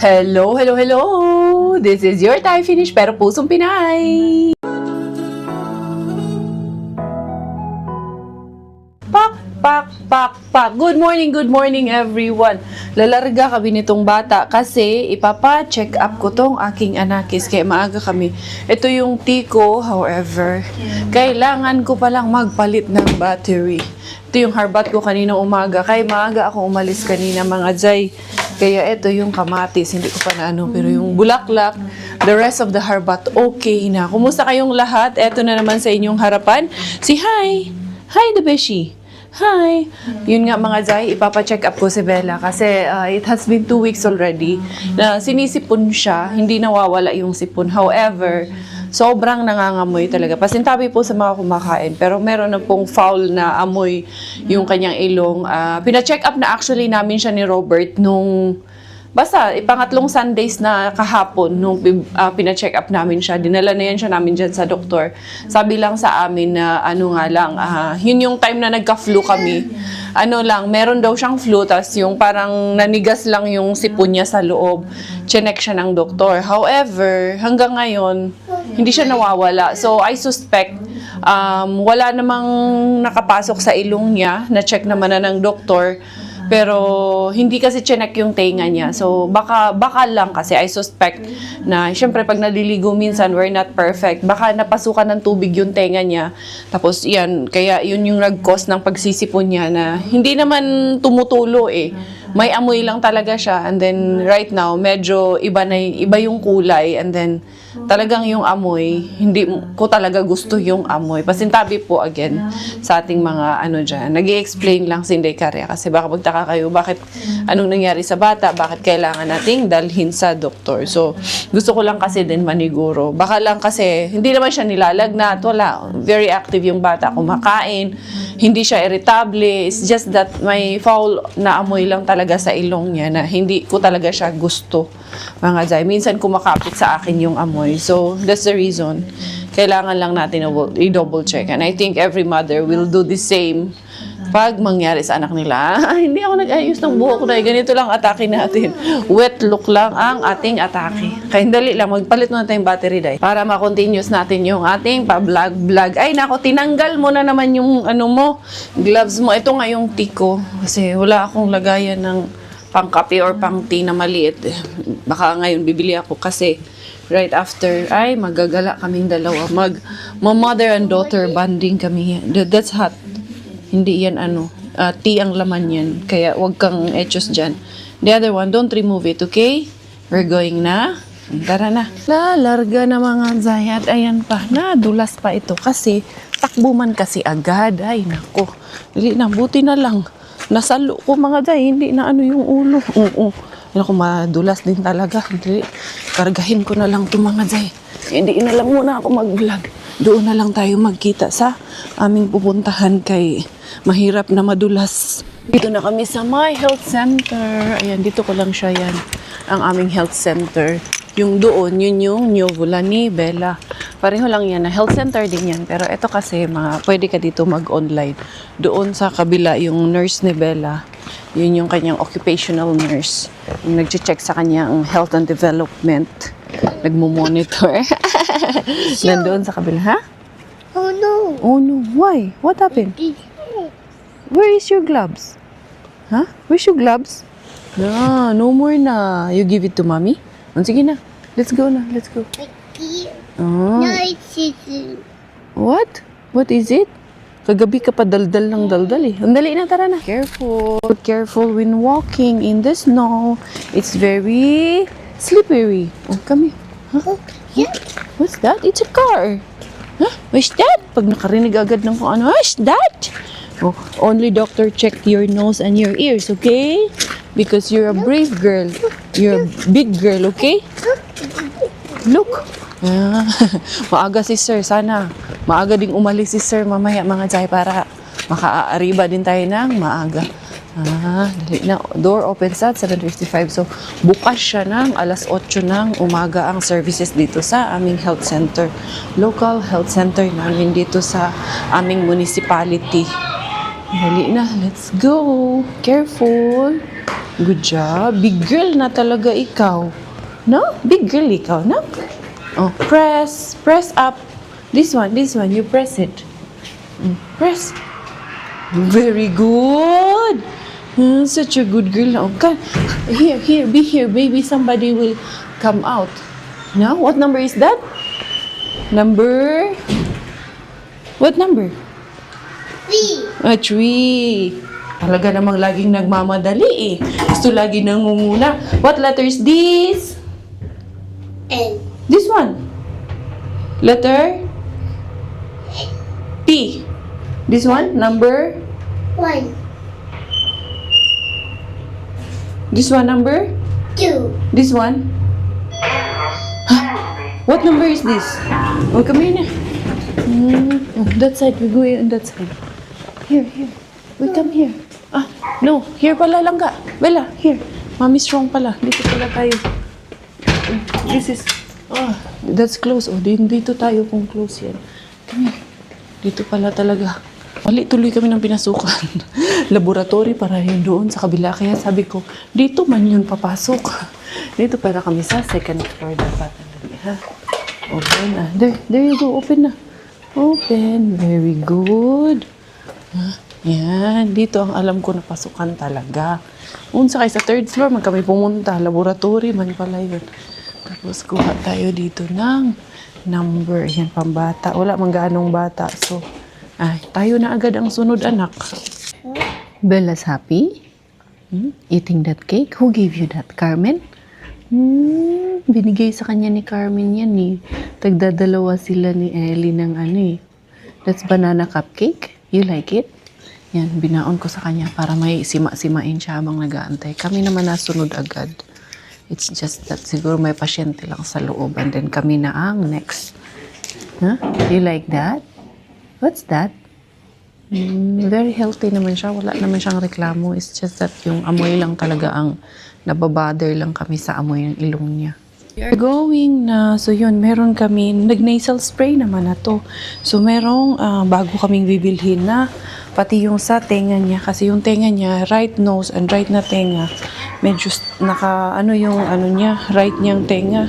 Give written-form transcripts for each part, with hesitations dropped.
Hello, hello, hello! This is your Thai Finish pero pusong Pinay! Pak, pak, pak, pak! Good morning everyone! Lalarga kami nitong bata kasi ipapa-check up ko tong aking anakis kaya maaga kami. Ito yung tiko, however, kailangan ko palang magpalit ng battery. Ito yung harbat ko kanina umaga. Kaya maaga ako umalis kanina mga Jay. Kaya ito yung kamatis. Hindi ko pa na ano. Pero yung bulaklak, the rest of the harbat, okay na. Kumusta kayong lahat? Ito na naman sa inyong harapan. Si Hi! Hi, the Beshi! Hi! Yun nga mga Jay, ipapa-check up ko si Bella kasi it has been 2 weeks already na sinisipon siya. Hindi nawawala yung sipon. However, sobrang nangangamoy talaga. Pasintabi po sa mga kumakain. Pero meron na pong foul na amoy yung kanyang ilong. Pina-check up na actually namin siya ni Robert nung basta, pangatlong Sundays na kahapon nung pina-check up namin siya. Dinala na yan siya namin dyan sa doktor. Sabi lang sa amin na ano nga lang, yun yung time na nagka-flu kami. Ano lang, meron daw siyang flu, tas yung parang nanigas lang yung sipon niya sa loob. Chinek siya ng doktor. However, hanggang ngayon, hindi siya nawawala. So, I suspect, wala namang nakapasok sa ilong niya. Na-check naman na ng doktor. Pero hindi kasi chinek yung tenga niya. So baka lang kasi I suspect na syempre pag naliligo minsan we're not perfect. Baka napasukan ng tubig yung tenga niya. Tapos yan, kaya yun yung nag-cause ng pagsisipon niya na hindi naman tumutulo eh. May amoy lang talaga siya and then right now medyo iba yung kulay and then talagang yung amoy, hindi ko talaga gusto yung amoy. Pasintabi po again sa ating mga ano dyan. Nag-i-explain lang si Inday Karya kasi baka magtaka kayo bakit anong nangyari sa bata, bakit kailangan nating dalhin sa doktor. So, gusto ko lang kasi din maniguro. Baka lang kasi hindi naman siya nilalagnat, wala. Very active yung bata, kumakain, hindi siya irritable. It's just that may foul na amoy lang talaga sa ilong niya na hindi ko talaga siya gusto. Mga Jay, minsan kumakapit sa akin yung amoy. So, that's the reason. Kailangan lang natin i-double check. And I think every mother will do the same pag mangyari sa anak nila. Hindi ako nag-ayos ng buhok na. Ganito lang atake natin. Wet look lang ang ating atake. Kaya dali lang, magpalit na tayong battery dahil para ma-continuous natin yung ating pa-vlog. Ay, nako, tinanggal mo na naman yung ano mo, gloves mo. Ito nga yung tiko. Kasi wala akong lagayan ng pang-kape or pang-tea na maliit. Baka ngayon bibili ako kasi right after ay magagala kaming dalawa. Mother and daughter bonding kami. That's hot. Hindi yan ano. Tea ang laman yan. Kaya wag kang etchos dyan. The other one, don't remove it, okay? We're going na. Tara na. Larga na mga Zayat. Ayan pa. Nadulas pa ito kasi takbo man kasi agad. Ay nako. Dili na. Buti na lang. Nasalo ko mga Jay, hindi na ano yung ulo. Oo. Ako madulas din talaga. Hindi. Kargahin ko na lang ito mga Jay. Hindi na lang muna ako mag-vlog. Doon na lang tayo magkita sa aming pupuntahan kay mahirap na madulas. Dito na kami sa My Health Center. Ayan, dito ko lang siya yan. Ang aming health center. Yung doon, yun yung Neovula ni Bella. Pareho lang yan na health center din yan. Pero ito kasi, pwede ka dito mag-online. Doon sa kabila, yung nurse ni Bella, yun yung kanyang occupational nurse. Yung nag-check sa kanyang health and development. Nagmo-monitor. Nandoon sa kabila, ha? Oh no. Oh no, why? What happened? Where is your gloves? Huh? Where's your gloves? No more na. You give it to mommy? Sige na. Let's go na. Let's go. Oh. No, it's What? What is it? Kagabi ka pa daldal ng daldal eh. Andali na, tara na. Careful. Careful when walking in the snow. It's very slippery. Oh, come here. Huh? Yeah. What's that? It's a car. Huh? What's that? Pag nakarinig agad ng kung ano, what's that? Oh, only doctor check your nose and your ears, okay? Because you're a brave girl. You're a big girl, okay? Look. Maaga si sir. Sana maaga ding umalis si sir mamaya mga Jay para makaariba din tayo ng maaga. Dali na. Door opens at 7:55. So, bukas siya ng alas 8 ng umaga ang services dito sa aming health center. Local health center namin dito sa aming municipality. Dali na. Let's go. Careful. Good job. Big girl na talaga ikaw. No? Big girl ikaw, no? Oh, press up. This one, you press it. Press. Very good. Such a good girl now. Okay. Here, be here. Maybe somebody will come out. No? What number is that? What number? 3. 3. Talaga namang laging nagmamadali eh. Gusto lagi nangunguna. What letter is this? N. This one. Letter? P. This one? Number? 1. This one number? 2. This one? What number is this? Oh, come here na. Oh, that side. We go on that side. Here. We come here. No. Here pala langga. Bella, here. Mommy strong pala. Dito pala tayo. This is... that's close. Dito tayo kung close yan. Come here. Dito pala talaga. Mali tuloy kami ng pinasukan. Laboratory para yun doon sa kabila. Kaya sabi ko, dito man yun papasok. Dito para kami sa second floor dapat. Ha? Open na. There you go. Open na. Open. Very good. Yan. Dito ang alam ko na pasukan talaga. Unsa kay sa third floor, man kami pumunta. Laboratory man pala yun. Tapos kuha tayo dito ng number. Yan, pambata. Wala man gaanong bata. So, tayo na agad ang sunod, anak. Bella's happy? Eating that cake? Who gave you that, Carmen? Binigay sa kanya ni Carmen yan eh. Tagdadalawa sila ni Ellie ng That's banana cupcake. You like it? Yan, binaon ko sa kanya para may sima-simain siya habang nag-aantay. Kami naman nasunod agad. It's just that siguro may pasyente lang sa loob and then kami na ang next. Huh? You like that? What's that? Very healthy naman siya. Wala naman siyang reklamo. It's just that yung amoy lang talaga ang nababother lang kami sa amoy ng ilong niya. We are going na. So yun, meron kami, nag-nasal spray naman na to. So merong bago kaming bibilhin na pati yung sa tenga niya. Kasi yung tenga niya, right nose and right na tenga, medyo yung niya, right niyang tenga.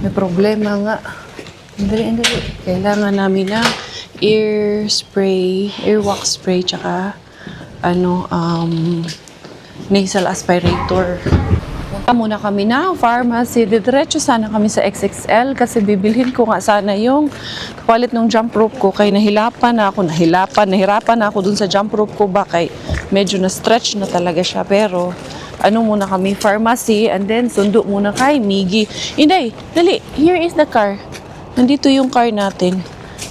May problema nga. Andali. Kailangan namin na ear wax spray, tsaka nasal aspirator. Punta muna kami na pharmacy. Diretso sana kami sa XXL kasi bibilhin ko nga sana yung kapalit ng jump rope ko. Kaya nahirapan na ako dun sa jump rope ko ba kay medyo na-stretch na talaga siya. Pero muna kami, pharmacy, and then sundo muna kay Miggy. Inday, dali, here is the car. Nandito yung car natin.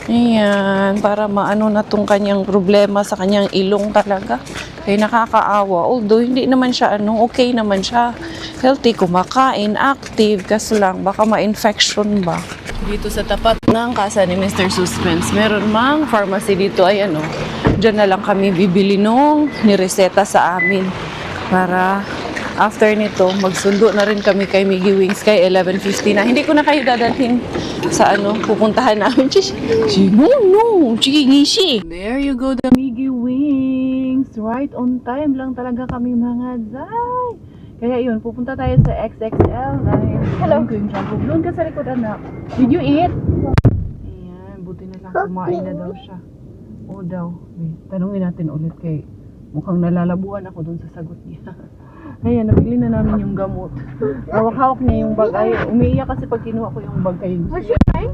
Ayan, para maano na tong kanyang problema sa kanyang ilong talaga. Kaya nakakaawa. Although, hindi naman siya, okay naman siya. Healthy, kumakain, active. Kaso lang, baka ma-infection ba. Dito sa tapat ng casa ni Mr. Suspense, meron mang pharmacy dito. Ay, dyan na lang kami bibili nung nireseta sa amin. Para after nito, magsundo na rin kami kay Miggy Wings kay 11:50 na. Hindi ko na kayo dadalhin sa pupuntahan namin. No, chiki. There you go, the Miggy Wings. Right on time lang talaga kami mga zay. Kaya yun, pupunta tayo sa XXL dahil hello ko yung shampoo. Doon ka sa likod, anak. Did you eat? Ayan, buti na lang kumain na daw siya. Oo daw. Wait, tanungin natin ulit kay mukhang nalalabuan ako doon sa sagot niya. Ayan, nabili na namin yung gamot. Hawak-hawak niya yung bag. Ay, umiiyak kasi pag kinuha ko yung bag kayo. What's your name?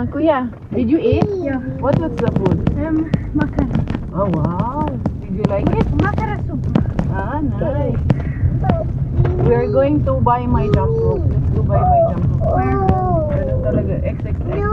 Kuya, did you eat? Yeah. What's the food? Makara. Oh, wow. Did you like it? Makara soup. Nice. We are going to buy my jump rope. Let's go buy my jump rope. Ganun talaga, XXX.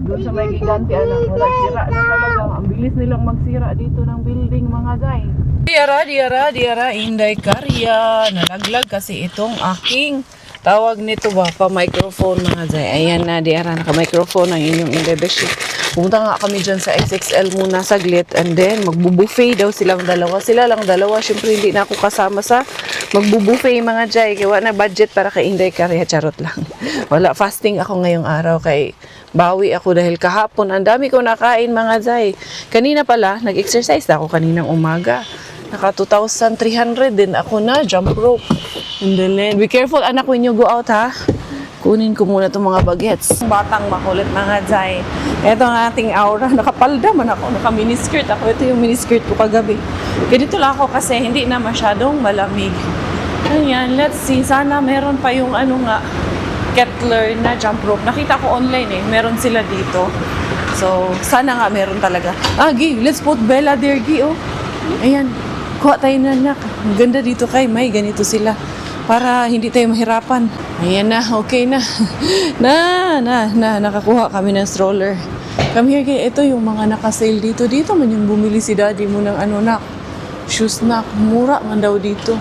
Doon sa may gigante, wala sira na talaga. Ang bilis nilang magsira dito ng building, mga guy. Diara, Inday Karya. Nalaglag kasi itong aking tawag nito ba, pa-microphone mga zay. Ayan na, Diara, naka-microphone ang inyong Inday Beshi. Pumunta nga kami dyan sa XXL muna saglit and then magbubuffet daw silang dalawa. Sila lang dalawa. Siyempre hindi na ako kasama sa magbubuffet mga jay. Kaya wala na budget para kay Inday Karya. Charot lang. Wala, fasting ako ngayong araw kay bawi ako dahil kahapon ang dami ko nakain mga jay. Kanina pala, nag-exercise ako kaninang umaga. Naka 2,300 din ako na jump rope. And then, be careful anak when you go out ha. Kunin ko muna itong mga bagets. Batang makulit mga Zay. Ito ang ating aura. Nakapalda man ako. Naka-miniskirt ako. Ito yung miniskirt ko kagabi. Ganito lang ako kasi hindi na masyadong malamig. Ayan, let's see. Sana meron pa yung Kettler na jump rope. Nakita ko online meron sila dito. So, sana nga meron talaga. Gi, let's put Bella there, Gi, oh. Ayan, kuha tayo na anak. Ang ganda dito kay May. Ganito sila. Para hindi tayo mahirapan. Ayan na, okay na. Nakakuha kami ng stroller. Come here, Gi. Ito yung mga naka-sale dito. Dito man yung bumili si daddy mo ng shoes na. Mura man daw dito.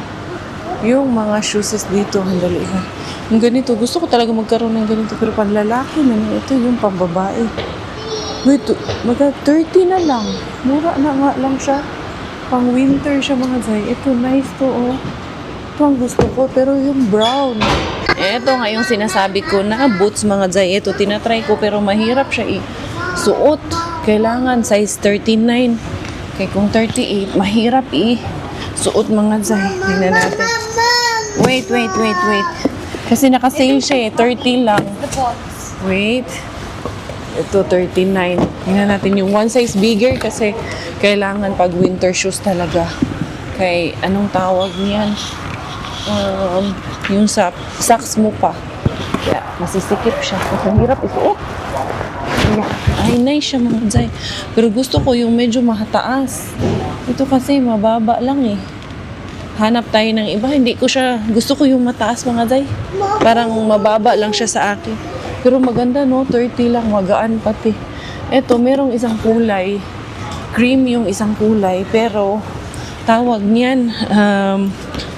Yung mga shoes dito. Handali ha. Yung ganito. Gusto ko talaga magkaroon ng ganito. Pero panlalaki man. Ito yung pambabae. Wait, 30 na lang. Mura na nga lang siya. Pang winter siya mga Zay. Ito, nice to, oh. Ito ang gusto ko, pero yung brown. Ito nga yung sinasabi ko na boots mga Zay. Ito, tinatry ko, pero mahirap siya suot. Kailangan size 39. Kaya kung 38, mahirap suot mga Zay. Tingnan natin. Wait. Kasi naka-sale siya 30 lang. Wait. Ito, 39. Tingnan natin yung one size bigger kasi kailangan pag winter shoes talaga. Kay, anong tawag niyan? Yung socks mo pa. Kaya, masisikip siya. Ang hirap isuot. Ay, nice siya mga Zay. Pero gusto ko yung medyo mahataas. Ito kasi mababa lang Hanap tayo ng iba. Hindi ko siya, gusto ko yung mataas mga Zay. Parang mababa lang siya sa akin. Pero maganda 30 lang, magaan pati. Ito, merong isang kulay. Cream yung isang kulay. Pero, tawag niyan,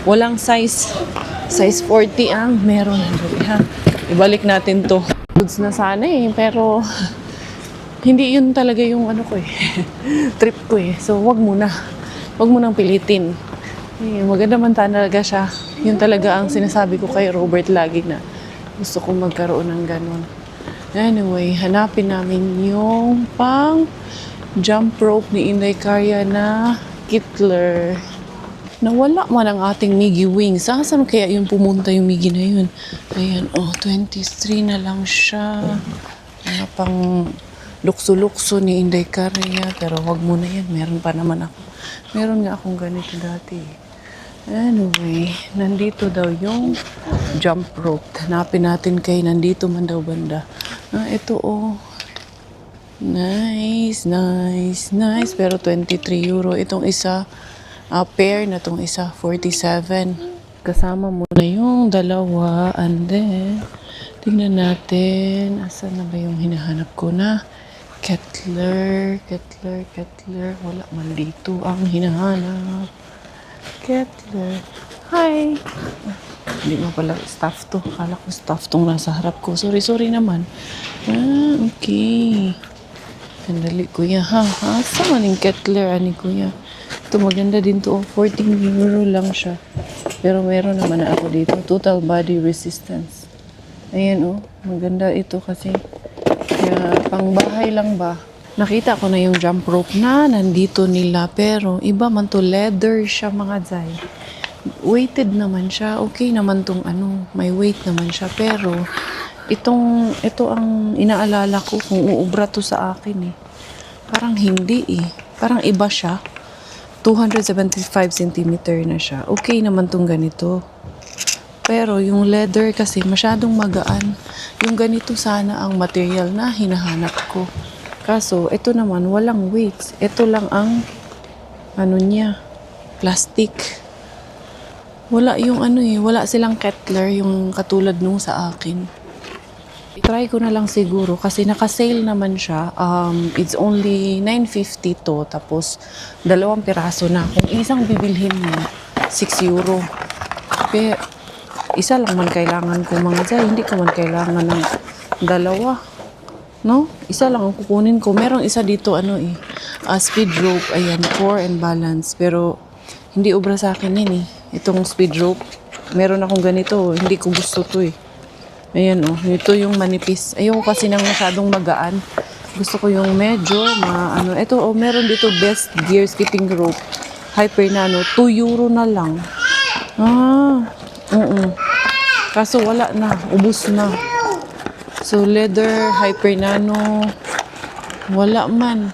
walang size. Size 40 ang meron. Ibalik natin to. Goods na sana pero hindi yun talaga yung trip ko So, wag muna. Wag mo nang pilitin. Maganda man talaga siya. Yun talaga ang sinasabi ko kay Robert lagi na gusto kong magkaroon ng ganun. Anyway, hanapin namin yung pang jump rope ni Inday Karya na Kettler. Nawala man ang ating Miggy Wings. Saan kaya yung pumunta yung Miggy na yun? Ayan, 23 na lang siya. Mga pang lukso-lukso ni Inday Karya. Pero wag mo na yan. Meron pa naman ako. Meron nga akong ganito dati. Anyway, nandito daw yung jump rope. Hanapin natin kay nandito man daw banda. Ito Nice. Pero 23 euro. Itong isa, pair na itong isa, 47. Kasama mo na yung dalawa. And then, tingnan natin. Asan na ba yung hinahanap ko na? Kettler. Wala man dito ang hinahanap. Kettler. Hi! Hindi mo pala staff to. Akala ko staff tong nasa harap ko. Sorry naman. Okay. Sandali, kuya ha. Saan man yung Kettler, kuya? Ito maganda din to. 14 euro lang siya. Pero meron naman na ako dito. Total body resistance. Ayan maganda ito kasi. Kaya pang bahay lang ba? Nakita ko na yung jump rope na nandito nila. Pero iba man to, leather siya mga Zay. Weighted naman siya. Okay naman tong may weight naman siya. Pero ito ang inaalala ko kung uubra to sa akin Parang hindi Parang iba siya. 275 cm na siya. Okay naman tong ganito. Pero yung leather kasi masyadong magaan. Yung ganito sana ang material na hinahanap ko. Kaso, ito naman, walang weights. Ito lang ang, niya, plastic. Wala yung wala silang Kettler, yung katulad nung sa akin. Try ko na lang siguro, kasi naka-sale naman siya. It's only 9.50 to, tapos 2 piraso na. Kung isang bibilhin mo, 6 euro. Pero, isa lang man kailangan ko mga Zay, hindi ko man kailangan ng 2. No? Isa lang ang kukunin ko. Merong isa dito, speed rope. Ayan, core and balance. Pero, hindi obra sa akin yun Itong speed rope. Meron akong ganito. Hindi ko gusto to Ayan, ito yung manipis. Ayoko kasi nang masyadong magaan. Gusto ko yung medyo, ito, meron dito best gear skipping rope. Hyper Nano, 2 euro na lang. Kaso wala na, ubos na. So, leather, Hyper Nano, wala man.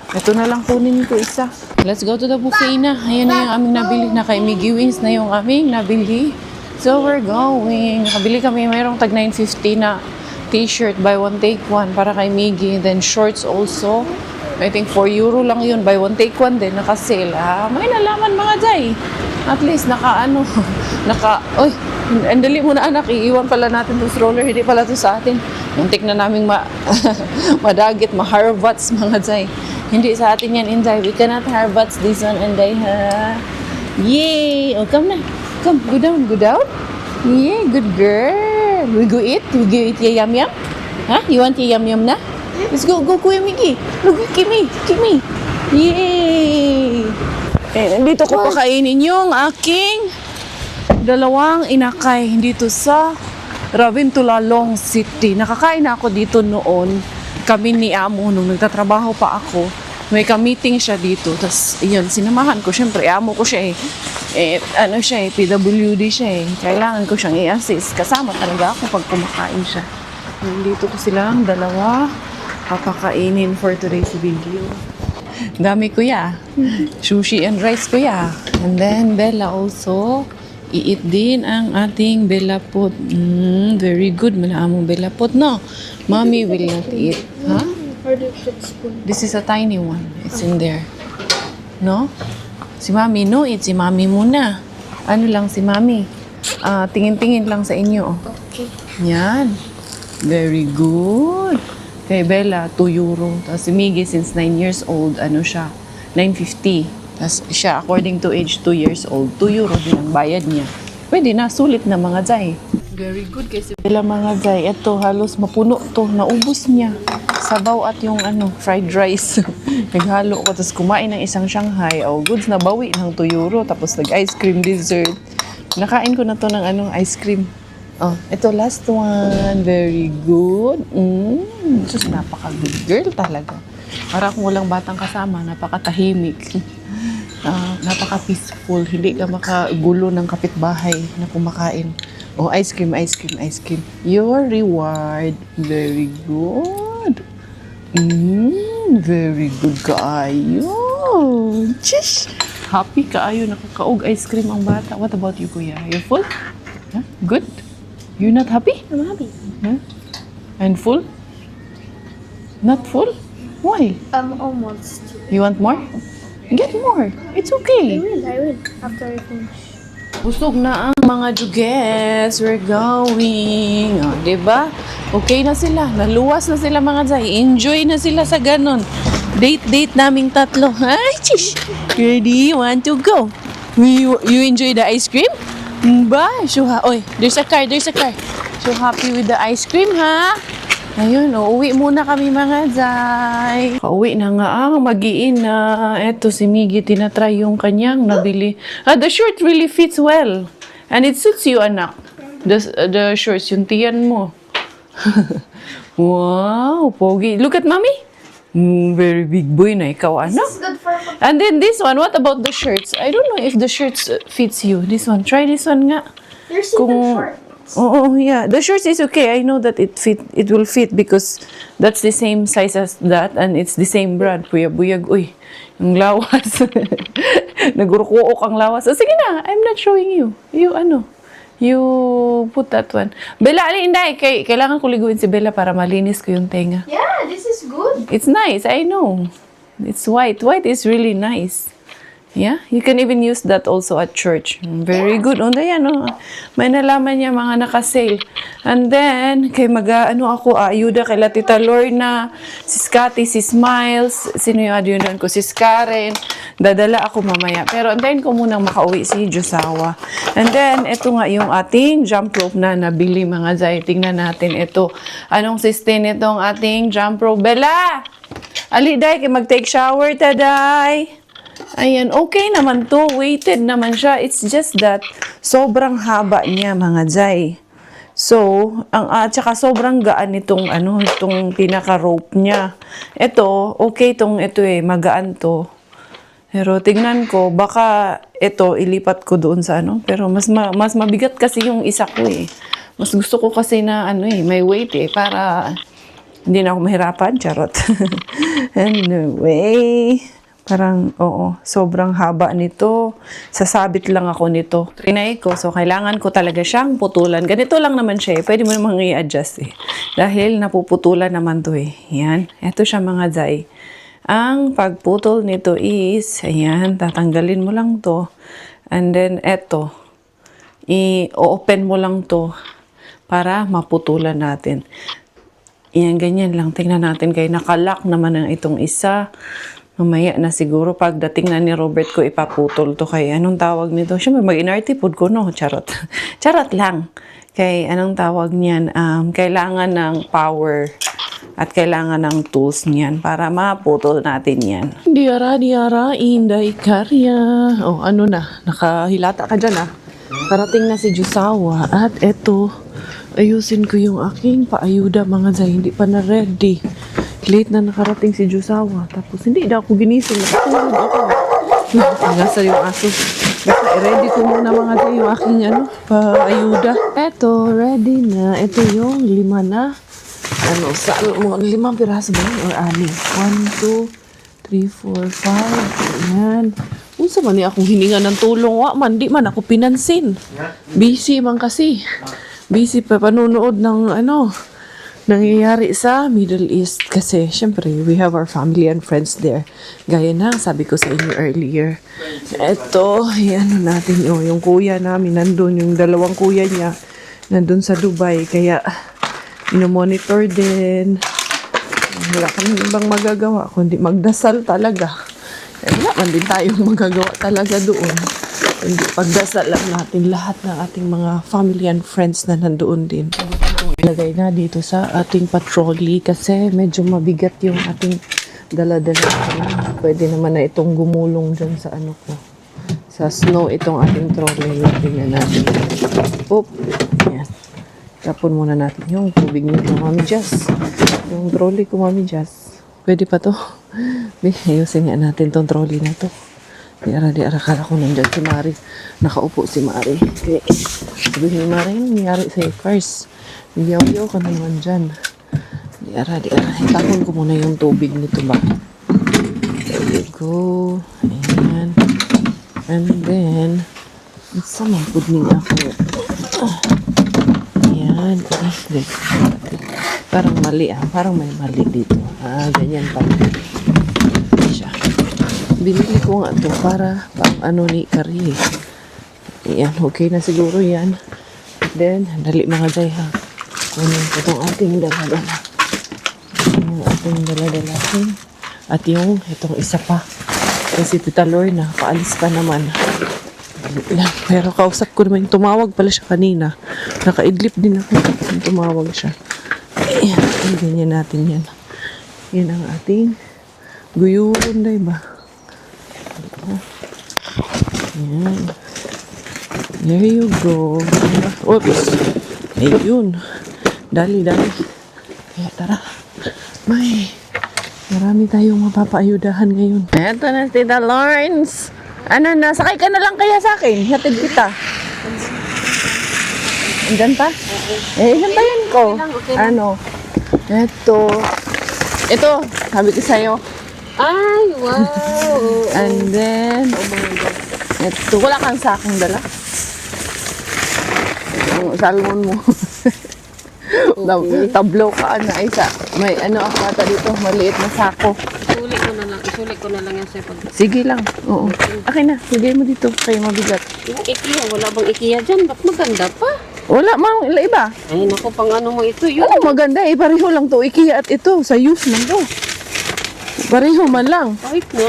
Ito na lang kunin ko isa. Let's go to the buffet na. Ayan na yung aming nabili. Naka Miggy Wings na yung aming nabili. So, we're going. Nakabili kami, mayroong tag 950 na t-shirt, buy one take one para kay Miggy. Then, shorts also. I think 4 euro lang yun. Buy one take one din. Naka-sale. May nalaman mga jay. At least, oy, andali muna anak. Iiwan pala natin itong stroller. Hindi pala ito sa atin. Muntik na naming madagit, ma-harvats mga jay. Hindi sa atin yan, Inday. We cannot harvest this one, Inday, ha? Yay! Oh, come na. Come, go down, go down. Yeah, good girl. We go eat your yum-yum? Huh? You want your yum-yum na? Let's go, Kuya Miggy. Look, Kimi. Yay! Nandito ko pakainin yung aking dalawang inakay dito sa Ravintolalong City. Nakakain na ako dito noon. Kami ni Amo, nung nagtatrabaho pa ako, may ka-meeting siya dito. Tapos, yun, sinamahan ko. Siyempre, Amo ko siya PWD siya Kailangan ko siyang i-assist. Kasama talaga ako pag kumakain siya. Nandito ko silang dalawa papakainin for today's video. Dami kuya. Sushi and rice kuya. And then, Bella also. I-eat din ang ating Bella pot. Very good. Malaamong Bella pot, no? Mommy will not eat. Huh? This is a tiny one. It's in there. No? Si Mommy, no eat. Si Mommy muna. Ano lang si Mommy? Tingin-tingin lang sa inyo. Okay. Yan. Very good. Kay Bella, 2 euro. Tapos si Miggy, since 9 years old, ano siya? 9.50. Tapos siya, according to age 2 years old, 2 euro din ang bayad niya. Pwede na, sulit na mga jay. Very good kasi Bella mga jay. Ito, halos mapuno to. Naubos niya. Sabaw at yung fried rice. Naghalo ko, tapos kumain ng isang Shanghai. Oh, goods na bawi ng 2 euro. Tapos nag-ice cream dessert. Nakain ko na to ng ice cream. Oh, ito last one. Very good. Sus, napaka-good girl talaga. Para kung walang batang kasama, napakatahimik. Napaka-peaceful. Hindi ka makagulo ng kapitbahay na kumakain. Oh, ice cream. Your reward. Very good. Very good kaayo. Chish! Happy kaayo. Nakakaog ice cream ang bata. What about you, kuya? You're full? Huh? Good? You're not happy? I'm happy. Huh? And full? Not full? Why? Almost. You want more? Get more. It's okay. I will. After I finish. Busog na ang mga juges. We're going. O, diba? Okay na sila. Naluwas na sila mga jay. Enjoy na sila sa ganon. Date naming tatlo. Ay, chish. Ready? Want to go? You enjoy the ice cream? Ba? Oy, there's a car. So happy with the ice cream, ha? Ayun, uuwi muna kami mga jay. Pauwi na nga mag-iin na. Eto si Miggy, tinatry yung kanyang nabili. The shirt really fits well. And it suits you, anak. The shorts, yung tiyan mo. Wow, pogi. Look at mommy. Very big boy na ikaw, anak. This is good for And then this one, what about the shirts? I don't know if the shirts fits you. This one, try this one nga. They're super short. Oh, yeah. The shorts is okay. I know that it will fit because that's the same size as that and it's the same brand. Buyag. Uy, yung lawas. Nagurukuok ang lawas. Oh, sige na. I'm not showing you. You put that one. Bella, alin, Inday. Kailangan ko liguin si Bella para malinis ko yung tenga. Yeah, this is good. It's nice. I know. It's white. White is really nice. Yeah, you can even use that also at church. Very good. O, yan, may nalaman niya mga naka-sale. And then, ako, ayuda kay Tita Lorna, si Scotty, si Smiles, sino yung ayudan ko? Si Karen. Dadala ako mamaya. Pero antayin ko munang makauwi si Josawa. And then, ito nga yung ating jump rope na nabili mga jay. Tingnan natin ito. Anong system itong ating jump rope? Bella! Ali, day, mag-take shower, taday. Ayan, okay naman to. Weighted naman siya. It's just that sobrang haba niya mga jay. So, tsaka sobrang gaan itong pinaka-rope niya. Ito, okay ito magaan to. Pero tignan ko, baka ito ilipat ko doon sa ano. Pero mas mabigat kasi yung isa ko eh. Mas gusto ko kasi na ano eh, may weight eh, para hindi na ako mahirapan. Charot. Anyway, parang oo, sobrang haba nito. Sasabit lang ako nito. Trinay ko, so kailangan ko talaga siyang putulan. Ganito lang naman siya eh. Pwede mo namang i-adjust eh. Dahil napuputulan naman to eh. Yan. Ito siya mga Zay. Ang pagputol nito is, ayan, tatanggalin mo lang to. And then, eto, i-open mo lang to para maputulan natin. Ayan, ganyan lang. Tingnan natin kay nakalock naman ang itong isa. Mamaya na siguro pagdating na ni Robert ko ipaputol to kay anong tawag nito? Siyempre, mag-inarty food ko, no? Charot. Charot lang. Kay anong tawag niyan? Kailangan ng power. At kailangan ng tools niyan para maputol natin yan. Diara, inday karya. Oh, ano na? Nakahilata ka dyan ah. Parating na si Jusawa. At eto, ayusin ko yung aking paayuda mga Zay. Hindi pa na ready. Late na nakarating si Jusawa. Tapos hindi na ako ginising. Nakatulog ako. Nasa yung aso. Basta i-ready ko muna mga Zay yung aking paayuda. Eto, ready na. Ito yung 5 na. Mga 5 piraso ba yun? Or 6? 1, 2, 3, 4, 5. Ayan. Unsa man ni akong hininga ng tulong. Wa man, di man ako pinansin. Busy man kasi. Busy pa panunood ng nangyayari sa Middle East. Kasi, syempre, we have our family and friends there. Gaya na, sabi ko sa inyo earlier. Eto, natin, yung kuya namin, nandun, yung 2 kuya niya, nandun sa Dubai. Kaya, monitor din. Wala kami ibang magagawa, kundi magdasal talaga. Wala man din tayong magagawa talaga doon. Kundi pagdasal lang natin lahat ng ating mga family and friends na nandoon din. Ilagay na dito sa ating patrolly kasi medyo mabigat yung ating dala-dala. Pwede naman na itong gumulong dyan sa ko. Sa snow itong ating trolley. Tingnan natin. Oop. Yan. Tapon muna natin yung tubig nito, Mami Jess. Yung trolley ko, Mami Jess. Pwede pa to. Ayusin nga natin tong trolley na to. Di ara kala ko nandyan si Mari. Nakaupo si Mari. Okay. Sabihin ni Mari, anong nangyari sa'yo first? Yaw-yaw ka na naman dyan. Di ara. Tapon ko muna yung tubig nito ba. There you go. Ayan. And then, sa mga pudning ako. Ayan. Parang mali Parang may mali dito. Ganyan pala. Siya. Binili ko nga to para pang ni Kari. Ayan. Okay na siguro yan. Then, dali mga Zay ha. Kunin ko itong ating dala-dala. Yung ating dala-dala. At yung itong isa pa. Kasi Tita Lorna, paalis pa naman. Pero kausap ko naman, tumawag pala siya kanina. Nakaidlip din ako. Tumawag siya. Ayan, ganyan natin yan. Yan ang ating guyuron, diba? Ayan. There you go. Oops. Ayun. Dali. Kaya tara. Marami tayong mapapaayudahan ngayon. Eto na si Tita Lawrence. Sakay ka na lang kaya sa akin. Hatid kita. Andyan pa? Hintayin ko. Ito, sabi ko sa'yo. Ay, wow. And then, ito, wala kang sakong dala. Yung salmon mo. Tablo ka na isa. May ako ata dito, maliit na sako. Isulit ko na lang yan sa'yo. Sige lang, oo. Akin na, bigay mo dito, kayo mabigat. Yung IKEA, wala bang IKEA dyan? Ba't maganda pa? Wala, iba. Ay, naku, pang mo ito. Yun. Maganda pareho lang to, IKEA at ito, sa use man to. Pareho man lang. Kahit na.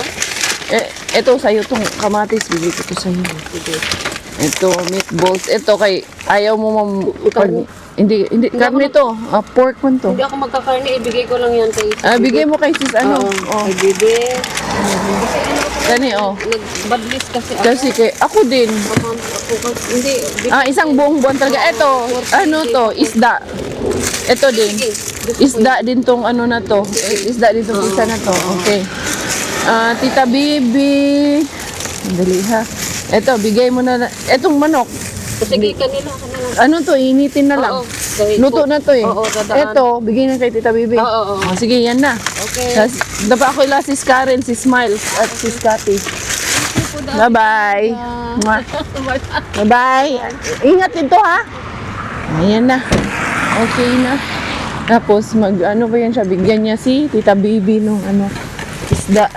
Ito sa'yo tong kamatis, bigay ko to sa'yo. Ito, meatballs. Ito kay, ayaw mo hindi, karne to. Pork man to. Hindi ako magkakarne, ibigay ko lang yan kay Bigay mo kay sis, kay Bibi. Kani, Nag-badlist kasi ako. Kasi kay, ako din. Hindi. Isang buong buwan talaga. Ito, to, isda. Ito din. Isda din tong na to. Isda din tong isa na to. Okay. Tita Bibi. Dali ha. Eto, bigay mo na. Etong manok. Sige, kanila. Ano to, initin na lang. Oo. Okay. Luto na to eh. Oo, dadaan. Eto, bigay na kay Tita Bibi. Oo. Sige, yan na. Okay. Tapos, dapa ako ila si Karen, si Smiles, at si Scotty. Bye-bye. Mwah. Bye-bye. Ingat dito ha. Ayan na. Okay na. Tapos, ano ba yan siya? Bigyan niya si Tita Bibi nung isda.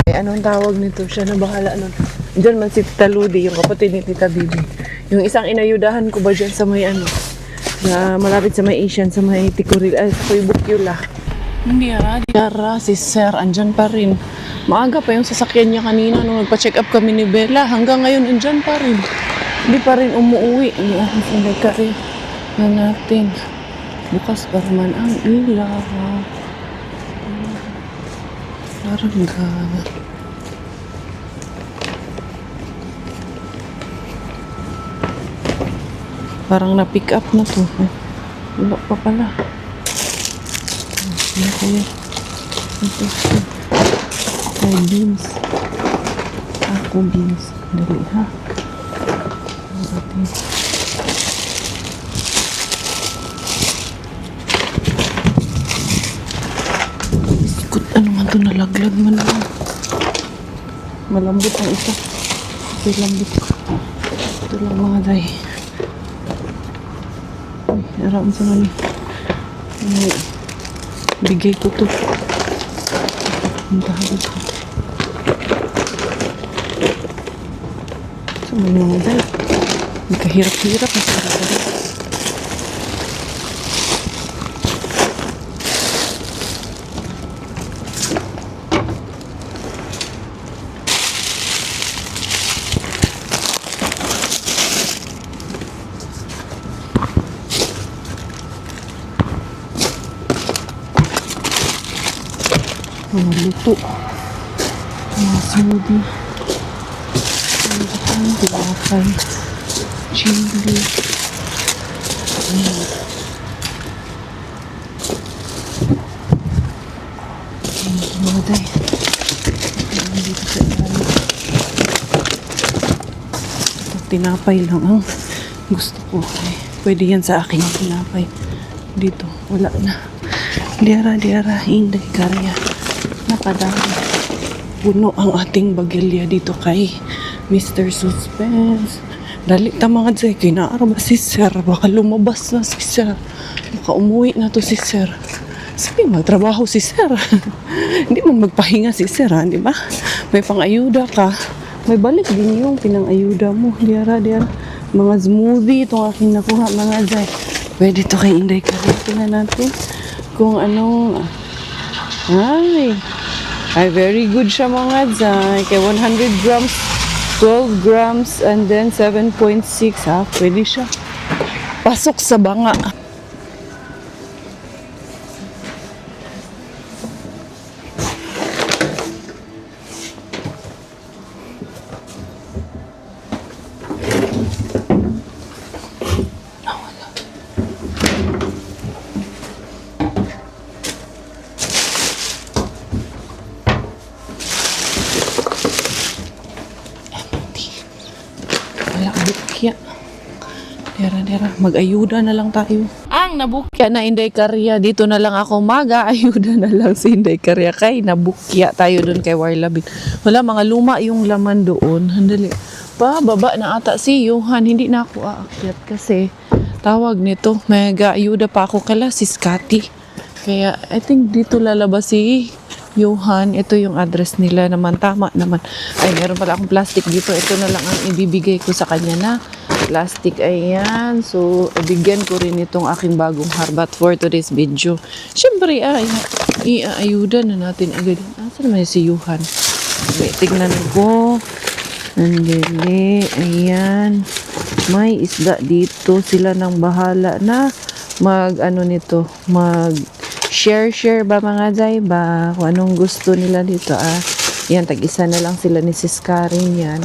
Ay, anong tawag nito? Siya na bahala nun. Diyan man si Tita Ludi, yung kapatid ni Tita Bibi. Yung isang inayudahan ko ba dyan sa may na malapit sa may Asian, sa may Tikuril, sa may Bukyula. Hindi ara, si Sir, andyan pa rin. Maaga pa yung sasakyan niya kanina nung nagpa-check up kami ni Bella. Hanggang ngayon, andyan pa rin. Hindi pa rin umuwi. Hindi ka rin na natin. Bukas pa naman ang ilaw. Larga. Parang na-pick up na to. Wala pa pala. Ano kaya? Ito. Ay, beans. Ako beans. Dali ha. Ikot, ano man to, nalaglag man lang. Malambot ang isa. Ito lambot. Ito lang mga day. Ay, naraan sa mali. Ay, bigay ko to. Puntahan ko. Sa mga day. Magkahirap-hirap. Masarap. Luto. Smoothie. Ang tinapay. Chili. Maday. Dito sa ilalim. Ito, tinapay lang ang gusto ko. Ay, pwede yan sa aking tinapay. Dito, wala na. Diara, hindi karya. Nakadami. Puno ang ating bagilya dito kay Mr. Suspense. Dali ta mga dyan, kinaara ba si Sir? Baka lumabas na si Sir. Baka umuwi na to si Sir. Sabi, magtrabaho si Sir. Hindi mo magpahinga si Sir, ha? Di ba? May pang-ayuda ka. May balik din yung pinang-ayuda mo. Diara. Mga smoothie itong aking nakuha mga dyan. Pwede to kay Inday Karya. Tingnan natin kung anong... Ay, very good siya mga dyan. Kaya 100 grams, 12 grams, and then 7.6 ha. Pwede siya. Pasok sa banga. Nabukya. Dera, mag-ayuda na lang tayo. Ang nabukya na Inday Karya, dito na lang ako mag-ayuda na lang si Inday Karya kay nabukya tayo doon kay Warlabin. Wala, mga luma yung laman doon. Handali. Baba na ata si Johan, hindi na ako aakyat kasi tawag nito, mag-ayuda pa ako kala si Scotty. Kaya I think dito lalabas si Johan. Ito yung address nila naman. Tama naman. Ay, meron pala akong plastic dito. Ito na lang ang ibibigay ko sa kanya na plastic. Ayan. So, bigyan ko rin itong aking bagong harbat for today's video. Siyempre, iayuda na natin agad. Saan naman si Johan? Okay, tignan ko. Nandili. Ayan. May isda dito. Sila nang bahala na share ba mga Jai ba? Kung anong gusto nila dito Yan, tag-isa na lang sila ni Sis Karen yan.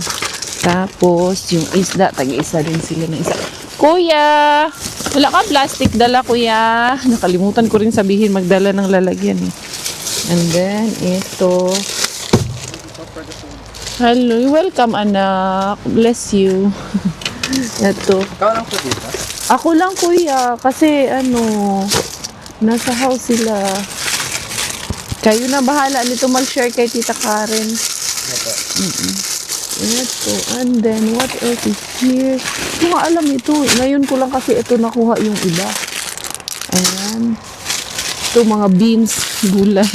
Tapos, yung isda, tag-isa din sila ng isa. Kuya! Wala ka plastic dala, kuya. Nakalimutan ko rin sabihin magdala ng lalagyan eh. And then, ito. Hello, welcome anak. Bless you. Ito. Ikaw lang po dito? Ako lang kuya, kasi nasa house sila. Kayo na bahala nito mag-share kay Tita Karen. Ito, and then what else is here? Hindi ko alam ito. Ngayon ko lang kasi ito nakuha yung iba. Ayan. Ito mga beans, gulay.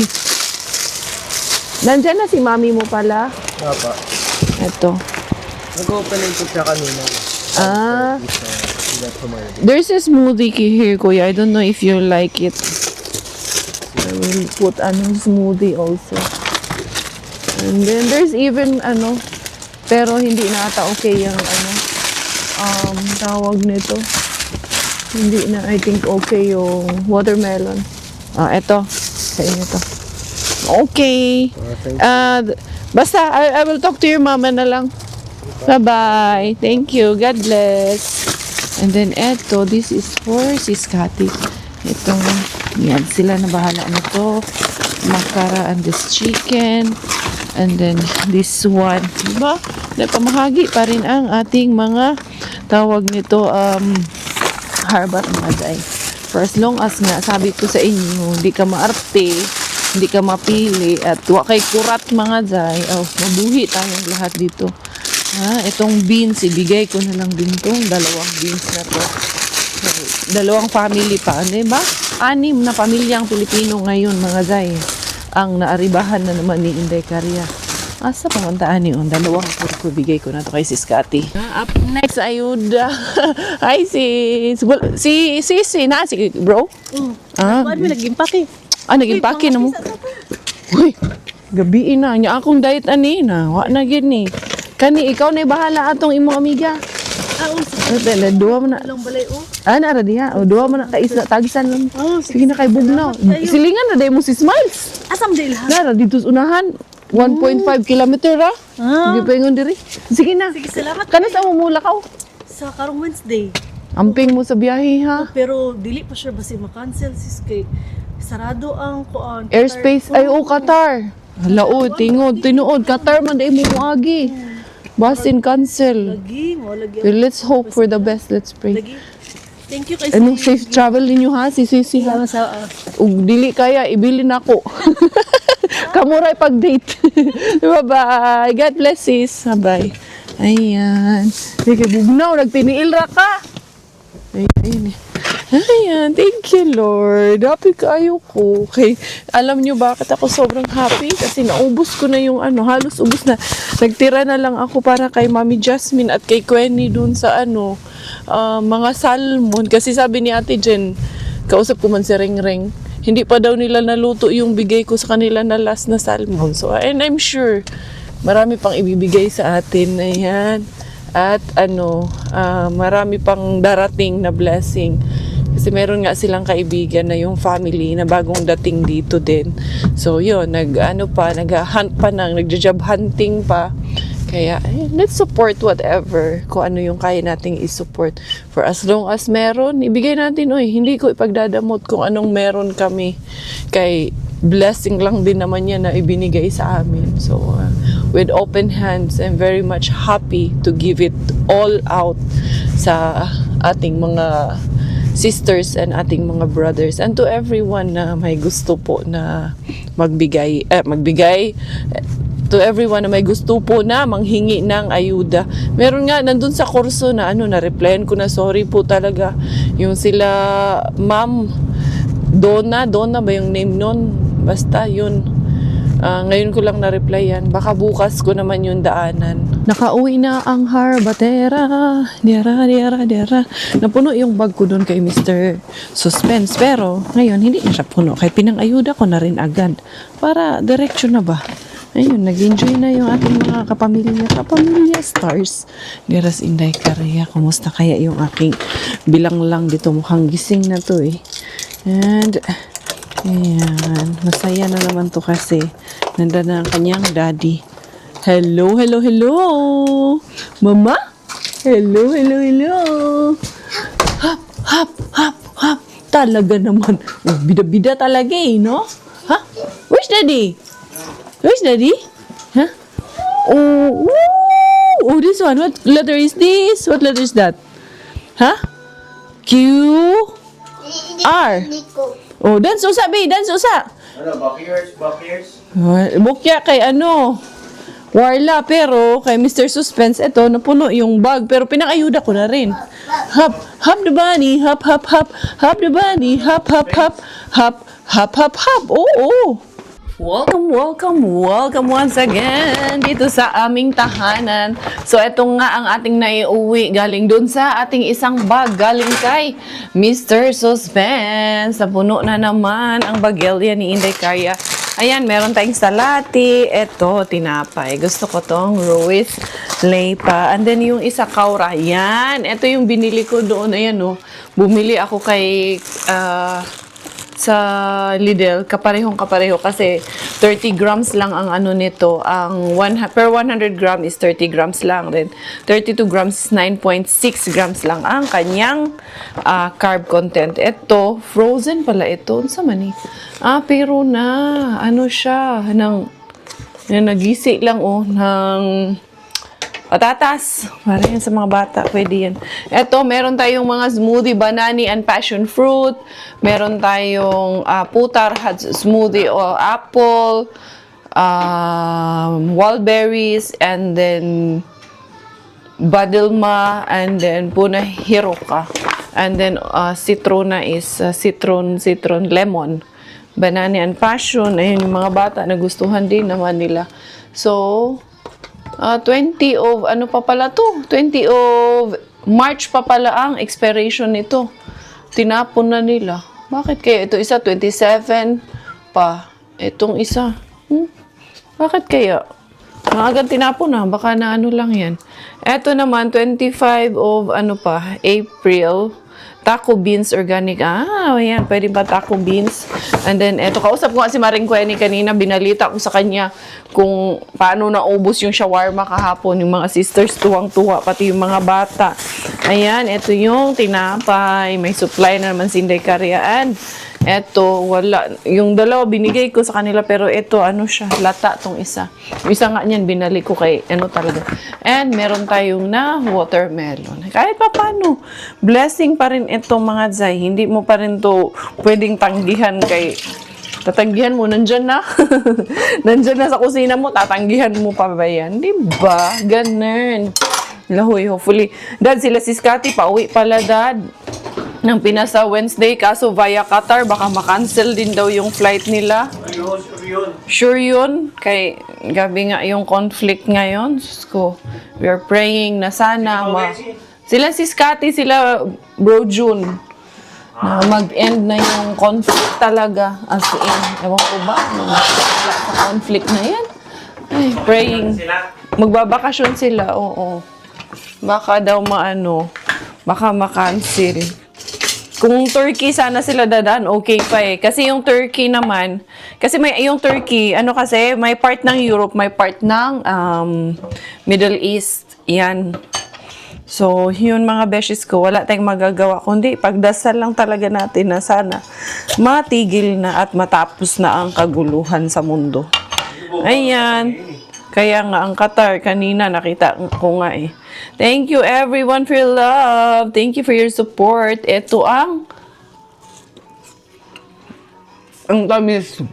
Nandyan na si mami mo pala. Opo. Ito. Nag-opening po siya kanina. There's a smoothie here, kuya. I don't know if you like it. I will put smoothie also. And then there's even pero hindi na ata okay yung tawag nito. Hindi na, I think okay yung watermelon. Eto. Sa inyo to. Okay. Basta, I will talk to your mama na lang. Bye-bye. Thank you. God bless. And then eto, this is for Sis Cathy. Itong, yan, sila na bahala nito. Makara and this chicken. And then this one. Diba? Napamahagi pa rin ang ating mga tawag nito, harbat mga day. For as long as nga, sabi ko sa inyo, hindi ka maarte, hindi ka mapili, at wakay kurat mga day, mabuhi tayong lahat dito. Itong beans, ibigay ko na lang din tong dalawang beans na to. Dalawang family pa, diba? 6 na pamilyang Pilipino ngayon mga day. Ang naaribahan na naman ni Inday Caria. Asa pamantaan niyo? Dalawang ko bigay ko na to kay Sis Cathy. Up next, ayuda. Hi sis. Well, si bro? Ba't may nag-impake? Nag-impake na mo. Uy, gabi na. Nya akong diet na. Wa na gid ni. Kani, ikaw na bahala atong imong amiga. Duwa mo na. Alang balay Nara diha. Duwa mo na kay isla tagisan lang. Sige na kay bugnaw. Silingan na day mo si Smiles. Asam day lahat? Nara dito sa unahan. 1.5 kilometer Hindi pa ingon diri. Sige na. Sige, salamat. Kano sa mumula ka? Sa karong Wednesday. Amping mo sa biyahe ha. Pero dili pa sure basi ma-cancel sis kay sarado ang kuan. Airspace ay Qatar. Hala tinuod Qatar man day mo moagi. Basin cancel. Lagi mo lagi. Pero let's hope for the best. Let's pray. Lagi. Thank you kay Safe travel ninyo ha, si Sisi ha. Ug dili kaya ibili nako. Kamuray pag-date. Bye-bye. God bless sis. Bye. Ayan. Sige, bugnaw. Nagtiniil ra ka. Ayan. Ayan. Thank you, Lord. Happy kayo ko. Okay. Alam nyo bakit ako sobrang happy? Kasi naubos ko na yung halos ubos na. Nagtira na lang ako para kay Mami Jasmine at kay Quenny dun sa mga salmon. Kasi sabi ni Ate Jen, kausap ko man si Ring, hindi pa daw nila naluto yung bigay ko sa kanila na last na salmon. So, and I'm sure, marami pang ibibigay sa atin. Ayan. At marami pang darating na blessing. Kasi meron nga silang kaibigan na yung family na bagong dating dito din. So, yun, nag-hunt pa nag-job hunting pa. Kaya, let's support whatever, kung ano yung kaya nating i-support. For as long as meron, ibigay natin, hindi ko ipagdadamot kung anong meron kami. Kay blessing lang din naman yan na ibinigay sa amin. So, with open hands, I'm very much happy to give it all out sa ating mga sisters and ating mga brothers. And to everyone na may gusto po na magbigay, to everyone na may gusto po na manghingi ng ayuda. Meron nga, nandun sa kurso na na-replyan ko na, sorry po talaga. Yung sila, Ma'am Donna ba yung name nun? Basta, yun. Ngayon ko lang na-replyan. Baka bukas ko naman yung daanan. Nakauwi na ang harbatera. Dera. Napuno yung bag ko doon kay Mr. Suspense. Pero, ngayon, hindi na siya puno. Kaya pinang-ayuda ko na rin agad. Para, direksyon na ba? Ayun, nag-enjoy na yung ating mga kapamilya stars. Deras Inday Caria, kumusta kaya yung aking bilang lang dito? Mukhang gising na to eh. And, ayan, masaya na naman to kasi nandun na ang kanyang daddy. Hello. Mama? Hello. Hap. Talaga naman. Bida-bida talaga eh, no? Ha? Where's daddy? Where's daddy? Huh? Oh, ooh, oh, this one. What letter is this? What letter is that? Huh? Q, R. Oh, dance usa, be. Dance usa. Ano, back ears? Bukya kay ano, Warla, pero kay Mr. Suspense, eto, napuno yung bag, pero pinakayuda ko na rin. Hop, hop the bunny, hop, hop, hop, hop the bunny, hop, hop, hop, hop, hop, hop, hop, oo. Welcome once again dito sa aming tahanan. So, eto nga ang ating naiuwi galing dun sa ating isang bag galing kay Mr. Suspense. Napuno na naman ang bagelya ni Inday Kaya. Ayan, meron tayong salati. Eto, tinapay. Gusto ko tong Ruiz Leipa. And then yung isa, kaura. Yan. Eto yung binili ko doon. Ayan, oh. Bumili ako kay sa Lidl, kapareho kasi 30 grams lang ang ano nito. Ang per 100 gram is 30 grams lang. Then 32 grams is 9.6 grams lang ang kanyang carb content. Ito, frozen pala ito. Ano sa mani? Pero na, ano siya, nagisi lang ng patatas. Para yan sa mga bata. Pwede yan. Ito, meron tayong mga smoothie, banana and passion fruit. Meron tayong putar smoothie o apple, wild berries, and then badilma, and then puna hiroka. And then citrona is citron lemon. Banana and passion. Ayun, yung mga bata nagustuhan din naman nila. So, 20 of, ano pa pala to? 20 of March pa pala ang expiration nito. Tinapon na nila. Bakit kaya? Ito isa, 27 pa. Itong isa. Bakit kaya? Maagang tinapon na. Baka na ano lang yan. Ito naman, 25 of, April. Taco beans organic. Ayan. Pwede ba taco beans? And then, eto, kausap ko nga si Maring Kweni kanina. Binalita ko sa kanya kung paano naubos yung shawarma kahapon. Yung mga sisters tuwang-tuwa, pati yung mga bata. Ayan, eto yung tinapay. May supply na naman si Inday Karyaan. Eto, wala. Yung dalawa binigay ko sa kanila, pero eto, lata tong isa. Yung isa nga niyan, binalik ko kay, talaga. And meron tayong na watermelon. Kahit pa paano, blessing pa rin itong mga zay. Hindi mo pa rin to pwedeng tanggihan kay, tatanggihan mo, nandyan na. Nandyan na sa kusina mo, tatanggihan mo pa ba yan? Diba? Ganun. Lahoy, hopefully. Dad, sila si Scotty, pauwi pala, Dad. Nang Pinasa Wednesday, kaso via Qatar, baka makancel din daw yung flight nila. Sure yun. Kay gabi nga yung conflict ngayon. Ko, we are praying na sana sila si Scotty, sila Bro June, na mag-end na yung conflict talaga. As in, ewan ko ba, wala sa conflict na yan. Ay, praying. Magbabakasyon sila, oo. Baka daw baka makancel. Kung Turkey sana sila dadaan, okay pa eh. Kasi yung Turkey naman, yung Turkey, may part ng Europe, may part ng Middle East. Yan. So, yun mga beshes ko, wala tayong magagawa. Kundi, pagdasal lang talaga natin na sana matigil na at matapos na ang kaguluhan sa mundo. Ayan. Kaya nga, ang Qatar, kanina nakita ko nga eh. Thank you everyone for your love. Thank you for your support. Ito ang tamis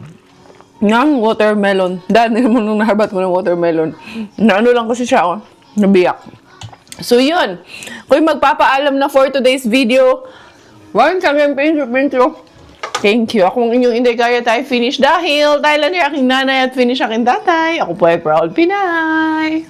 ng watermelon. Dahil nung naharbat ko ng watermelon. Lang kasi siya, nabiyak. So yun. Kung magpapaalam na for today's video, once again, pincho. Thank you. Ako ang inyong Inday Kaya tayo finish dahil Thailand ay aking nanay at finish aking tatay. Ako po ay proud Pinay.